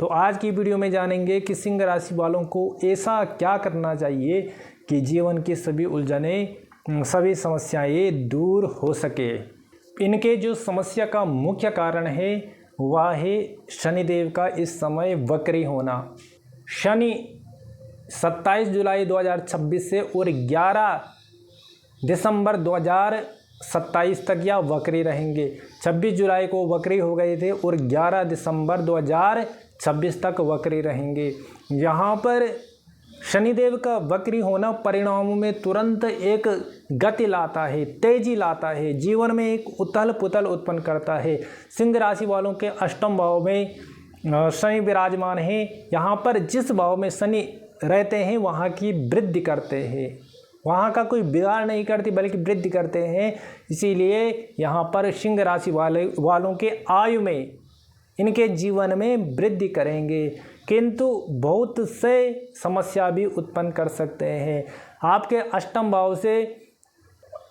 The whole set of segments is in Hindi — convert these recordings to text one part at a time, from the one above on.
तो आज की वीडियो में जानेंगे कि सिंह राशि वालों को ऐसा क्या करना चाहिए कि जीवन की सभी उलझनें, सभी समस्याएं दूर हो सके। इनके जो समस्या का मुख्य कारण है वह है शनिदेव का इस समय वक्री होना। शनि 27 जुलाई 2026 से और 11 दिसंबर 2027 तक या वक्री रहेंगे। 26 जुलाई को वक्री हो गए थे और 11 दिसंबर 2026 तक वक्री रहेंगे। यहाँ पर शनिदेव का वक्री होना परिणामों में तुरंत एक गति लाता है, तेजी लाता है, जीवन में एक उथल पुथल उत्पन्न करता है। सिंह राशि वालों के अष्टम भाव में शनि विराजमान है। यहाँ पर जिस भाव में शनि रहते हैं वहाँ की वृद्धि करते हैं, वहाँ का कोई बिगाड़ नहीं करती बल्कि वृद्धि करते हैं। इसीलिए यहाँ पर सिंह राशि वालों के आयु में, इनके जीवन में वृद्धि करेंगे, किंतु बहुत से समस्या भी उत्पन्न कर सकते हैं। आपके अष्टम भाव से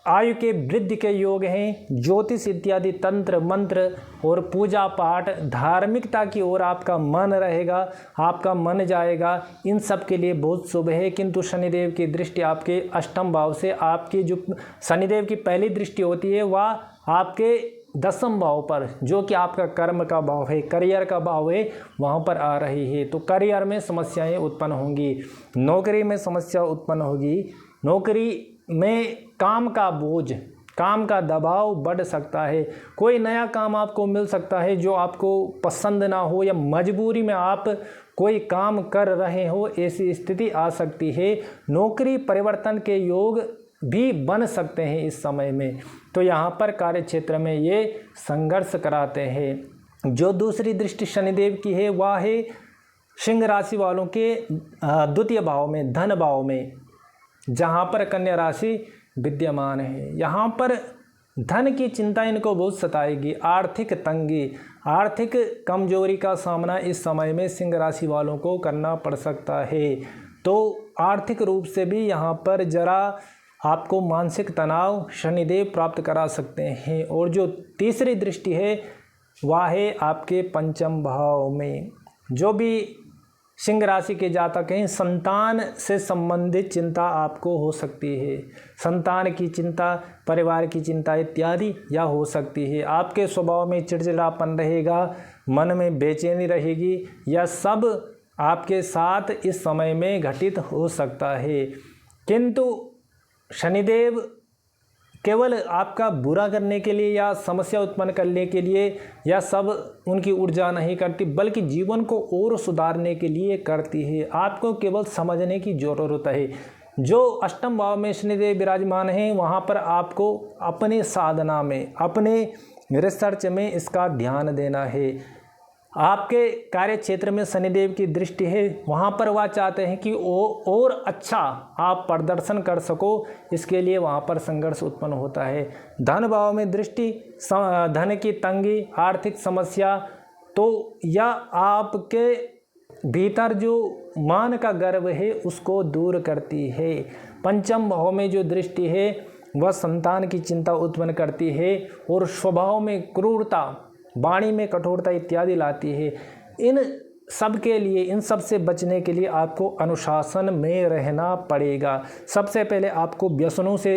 आयु के वृद्धि के योग हैं। ज्योतिष इत्यादि तंत्र मंत्र और पूजा पाठ, धार्मिकता की ओर आपका मन रहेगा, आपका मन जाएगा, इन सब के लिए बहुत शुभ है। किंतु शनिदेव की दृष्टि आपके अष्टम भाव से, आपकी जो शनिदेव की पहली दृष्टि होती है वह आपके दसम भाव पर, जो कि आपका कर्म का भाव है, करियर का भाव है, वहाँ पर आ रही है। तो करियर में समस्याएं उत्पन्न होंगी, नौकरी में समस्या उत्पन्न होगी, नौकरी में काम का बोझ, काम का दबाव बढ़ सकता है। कोई नया काम आपको मिल सकता है जो आपको पसंद ना हो, या मजबूरी में आप कोई काम कर रहे हो, ऐसी स्थिति आ सकती है। नौकरी परिवर्तन के योग भी बन सकते हैं इस समय में। तो यहाँ पर कार्य क्षेत्र में ये संघर्ष कराते हैं। जो दूसरी दृष्टि शनिदेव की है वह है सिंह राशि वालों के द्वितीय भाव में, धन भाव में, जहाँ पर कन्या राशि विद्यमान है। यहाँ पर धन की चिंता इनको बहुत सताएगी, आर्थिक तंगी, आर्थिक कमजोरी का सामना इस समय में सिंह राशि वालों को करना पड़ सकता है। तो आर्थिक रूप से भी यहाँ पर जरा आपको मानसिक तनाव शनिदेव प्राप्त करा सकते हैं। और जो तीसरी दृष्टि है वह है आपके पंचम भाव में। जो भी सिंह राशि के जातक हैं, संतान से संबंधित चिंता आपको हो सकती है, संतान की चिंता, परिवार की चिंता इत्यादि या हो सकती है। आपके स्वभाव में चिड़चिड़ापन रहेगा, मन में बेचैनी रहेगी, यह सब आपके साथ इस समय में घटित हो सकता है। किंतु शनिदेव केवल आपका बुरा करने के लिए या समस्या उत्पन्न करने के लिए यह सब उनकी ऊर्जा नहीं करती, बल्कि जीवन को और सुधारने के लिए करती है। आपको केवल समझने की ज़रूरत है। जो अष्टम भाव में शनिदेव विराजमान हैं वहाँ पर आपको अपने साधना में, अपने रिसर्च में इसका ध्यान देना है। आपके कार्य क्षेत्र में शनिदेव की दृष्टि है, वहाँ पर वह चाहते हैं कि और अच्छा आप प्रदर्शन कर सको, इसके लिए वहाँ पर संघर्ष उत्पन्न होता है। धन भाव में दृष्टि धन की तंगी, आर्थिक समस्या, तो या आपके भीतर जो मान का गर्व है उसको दूर करती है। पंचम भाव में जो दृष्टि है वह संतान की चिंता उत्पन्न करती है और स्वभाव में क्रूरता, वाणी में कठोरता इत्यादि लाती है। इन सब के लिए, इन सब से बचने के लिए आपको अनुशासन में रहना पड़ेगा। सबसे पहले आपको व्यसनों से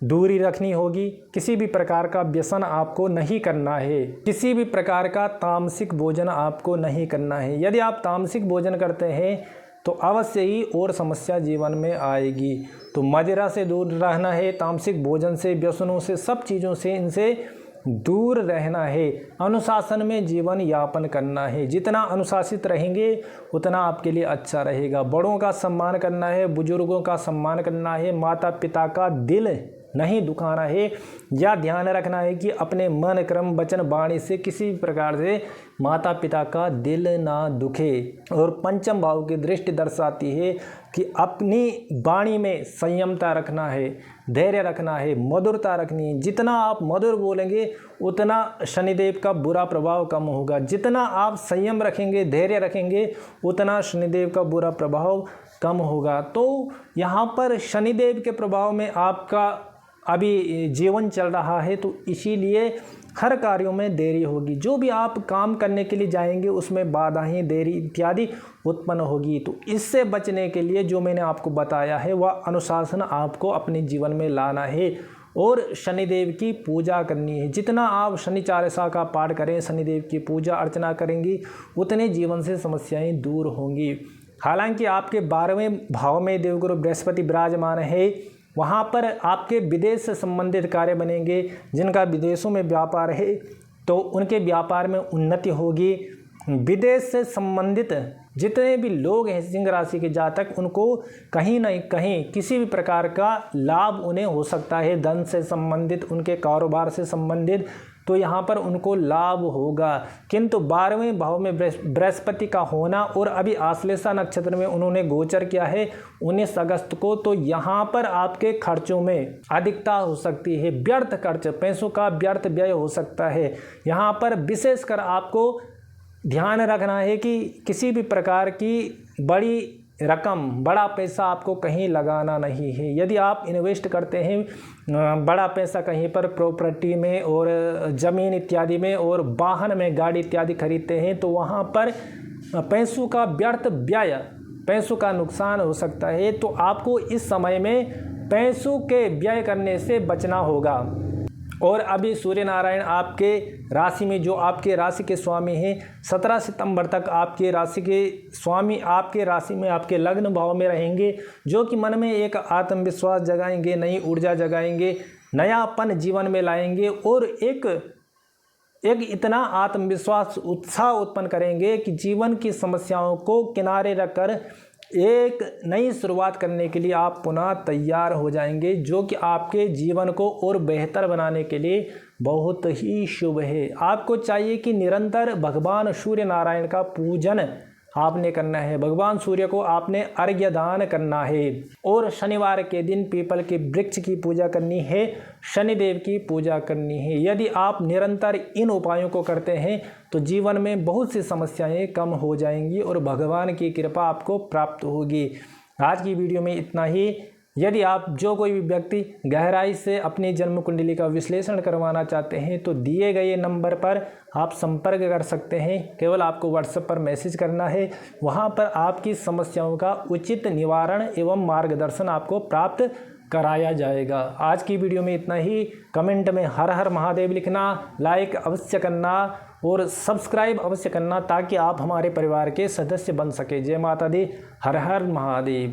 दूरी रखनी होगी। किसी भी प्रकार का व्यसन आपको नहीं करना है, किसी भी प्रकार का तामसिक भोजन आपको नहीं करना है। यदि आप तामसिक भोजन करते हैं तो अवश्य ही और समस्या जीवन में आएगी। तो मदिरा से दूर रहना है, तामसिक भोजन से, व्यसनों से, सब चीज़ों से, इनसे दूर रहना है। अनुशासन में जीवन यापन करना है। जितना अनुशासित रहेंगे उतना आपके लिए अच्छा रहेगा। बड़ों का सम्मान करना है, बुजुर्गों का सम्मान करना है, माता पिता का दिल नहीं दुखाना है। या ध्यान रखना है कि अपने मन, क्रम, वचन, वाणी से किसी प्रकार से माता पिता का दिल ना दुखे। और पंचम भाव की दृष्टि दर्शाती है कि अपनी वाणी में संयमता रखना है, धैर्य रखना है, मधुरता रखनी है। जितना आप मधुर बोलेंगे उतना शनिदेव का बुरा प्रभाव कम होगा। जितना आप संयम रखेंगे, धैर्य रखेंगे, उतना शनिदेव का बुरा प्रभाव कम होगा। तो यहाँ पर शनिदेव के प्रभाव में आपका अभी जीवन चल रहा है, तो इसीलिए हर कार्यों में देरी होगी। जो भी आप काम करने के लिए जाएंगे उसमें बाधाएं, देरी इत्यादि उत्पन्न होगी। तो इससे बचने के लिए जो मैंने आपको बताया है वह अनुशासन आपको अपने जीवन में लाना है और शनिदेव की पूजा करनी है। जितना आप शनि चालीसा का पाठ करें, शनिदेव की पूजा अर्चना करेंगी, उतने जीवन से समस्याएं दूर होंगी। हालांकि आपके 12वें भाव में देवगुरु बृहस्पति विराजमान है, वहाँ पर आपके विदेश से संबंधित कार्य बनेंगे। जिनका विदेशों में व्यापार है तो उनके व्यापार में उन्नति होगी। विदेश से संबंधित जितने भी लोग हैं सिंह राशि के जातक, उनको कहीं न कहीं किसी भी प्रकार का लाभ उन्हें हो सकता है। धन से संबंधित, उनके कारोबार से संबंधित, तो यहाँ पर उनको लाभ होगा। किंतु 12वें भाव में बृहस्पति का होना और अभी आश्लेषा नक्षत्र में उन्होंने गोचर किया है 19 अगस्त को, तो यहाँ पर आपके खर्चों में अधिकता हो सकती है। व्यर्थ खर्च, पैसों का व्यर्थ व्यय हो सकता है। यहाँ पर विशेषकर आपको ध्यान रखना है कि किसी भी प्रकार की बड़ी रकम, बड़ा पैसा आपको कहीं लगाना नहीं है। यदि आप इन्वेस्ट करते हैं बड़ा पैसा कहीं पर प्रॉपर्टी में और ज़मीन इत्यादि में और वाहन में, गाड़ी इत्यादि खरीदते हैं, तो वहाँ पर पैसों का व्यर्थ व्यय, पैसों का नुकसान हो सकता है। तो आपको इस समय में पैसों के व्यय करने से बचना होगा। और अभी सूर्य नारायण आपके राशि में, जो आपके राशि के स्वामी हैं, 17 सितंबर तक आपके राशि के स्वामी आपके राशि में, आपके लग्न भाव में रहेंगे, जो कि मन में एक आत्मविश्वास जगाएंगे, नई ऊर्जा जगाएंगे, नयापन जीवन में लाएंगे और एक इतना आत्मविश्वास, उत्साह उत्पन्न करेंगे कि जीवन की समस्याओं को किनारे रखकर एक नई शुरुआत करने के लिए आप पुनः तैयार हो जाएंगे, जो कि आपके जीवन को और बेहतर बनाने के लिए बहुत ही शुभ है। आपको चाहिए कि निरंतर भगवान सूर्य नारायण का पूजन आपने करना है। भगवान सूर्य को आपने अर्घ्य दान करना है और शनिवार के दिन पीपल के वृक्ष की पूजा करनी है, शनिदेव की पूजा करनी है। यदि आप निरंतर इन उपायों को करते हैं तो जीवन में बहुत सी समस्याएं कम हो जाएंगी और भगवान की कृपा आपको प्राप्त होगी। आज की वीडियो में इतना ही। यदि आप जो कोई भी व्यक्ति गहराई से अपनी जन्म कुंडली का विश्लेषण करवाना चाहते हैं तो दिए गए नंबर पर आप संपर्क कर सकते हैं। केवल आपको व्हाट्सएप पर मैसेज करना है, वहां पर आपकी समस्याओं का उचित निवारण एवं मार्गदर्शन आपको प्राप्त कराया जाएगा। आज की वीडियो में इतना ही। कमेंट में हर हर महादेव लिखना, लाइक अवश्य करना और सब्सक्राइब अवश्य करना, ताकि आप हमारे परिवार के सदस्य बन सके। जय माता दी, हर हर महादेव।